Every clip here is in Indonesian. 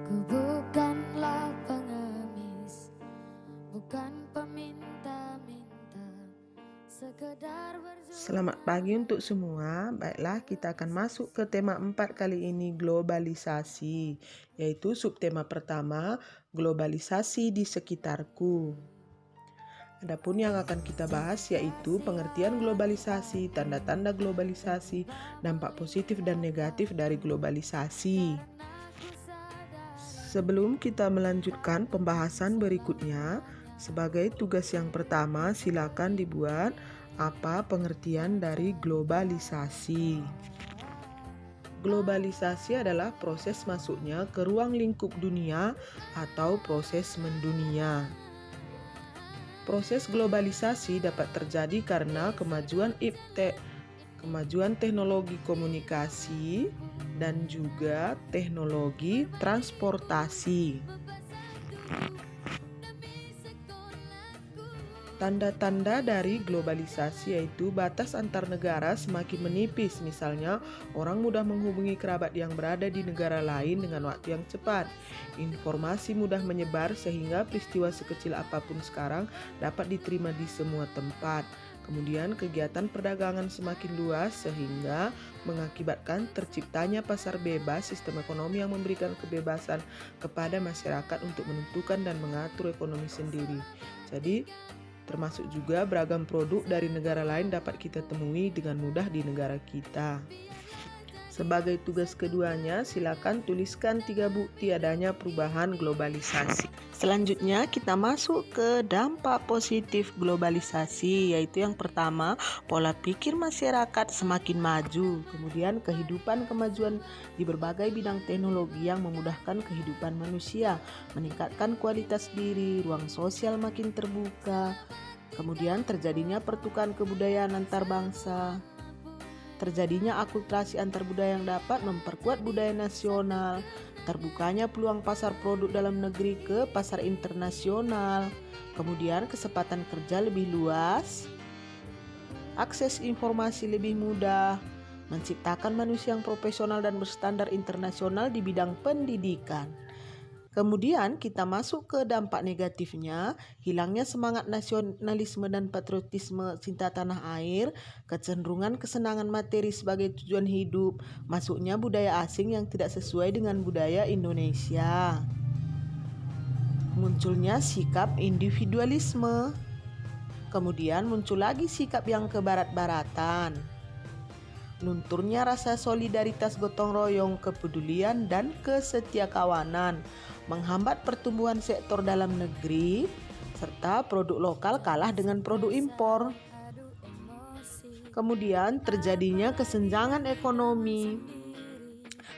Ku bukanlah pengemis, bukan peminta-minta, sekedar Selamat pagi untuk semua. Baiklah, kita akan masuk ke tema 4 kali ini, globalisasi, yaitu subtema pertama, globalisasi di sekitarku. Adapun yang akan kita bahas yaitu pengertian globalisasi, tanda-tanda globalisasi, dampak positif dan negatif dari globalisasi. Sebelum kita melanjutkan pembahasan berikutnya, sebagai tugas yang pertama silakan dibuat apa pengertian dari globalisasi. Globalisasi adalah proses masuknya ke ruang lingkup dunia atau proses mendunia. Proses globalisasi dapat terjadi karena kemajuan teknologi komunikasi dan juga teknologi transportasi. Tanda-tanda dari globalisasi yaitu batas antar negara semakin menipis, misalnya orang mudah menghubungi kerabat yang berada di negara lain dengan waktu yang cepat. Informasi mudah menyebar sehingga peristiwa sekecil apapun sekarang dapat diterima di semua tempat. Kemudian kegiatan perdagangan semakin luas sehingga mengakibatkan terciptanya pasar bebas, sistem ekonomi yang memberikan kebebasan kepada masyarakat untuk menentukan dan mengatur ekonomi sendiri. Jadi termasuk juga beragam produk dari negara lain dapat kita temui dengan mudah di negara kita. Sebagai tugas keduanya, silakan tuliskan 3 bukti adanya perubahan globalisasi. Selanjutnya kita masuk ke dampak positif globalisasi, yaitu yang pertama, pola pikir masyarakat semakin maju. Kemudian kehidupan kemajuan di berbagai bidang teknologi yang memudahkan kehidupan manusia, meningkatkan kualitas diri, ruang sosial makin terbuka. Kemudian terjadinya pertukaran kebudayaan antar bangsa. Terjadinya akulturasi antar budaya yang dapat memperkuat budaya nasional, terbukanya peluang pasar produk dalam negeri ke pasar internasional, kemudian kesempatan kerja lebih luas, akses informasi lebih mudah, menciptakan manusia yang profesional dan berstandar internasional di bidang pendidikan. Kemudian kita masuk ke dampak negatifnya, hilangnya semangat nasionalisme dan patriotisme cinta tanah air, kecenderungan kesenangan materi sebagai tujuan hidup, masuknya budaya asing yang tidak sesuai dengan budaya Indonesia. Munculnya sikap individualisme. Kemudian muncul lagi sikap yang kebarat-baratan. Lunturnya rasa solidaritas gotong royong, kepedulian dan kesetiakawanan, menghambat pertumbuhan sektor dalam negeri, serta produk lokal kalah dengan produk impor. Kemudian terjadinya kesenjangan ekonomi.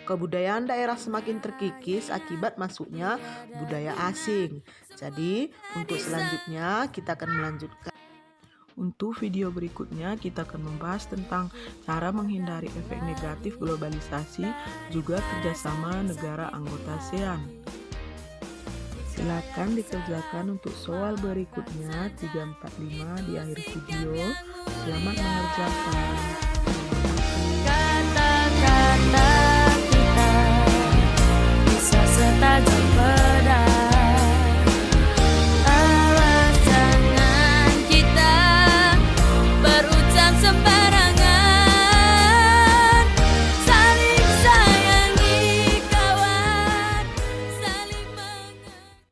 Kebudayaan daerah semakin terkikis akibat masuknya budaya asing. Jadi untuk selanjutnya kita akan melanjutkan. Untuk video berikutnya kita akan membahas tentang cara menghindari efek negatif globalisasi, juga kerjasama negara anggota ASEAN. Silakan dikerjakan untuk soal berikutnya 3, 4, 5 di akhir video. Selamat mengerjakan.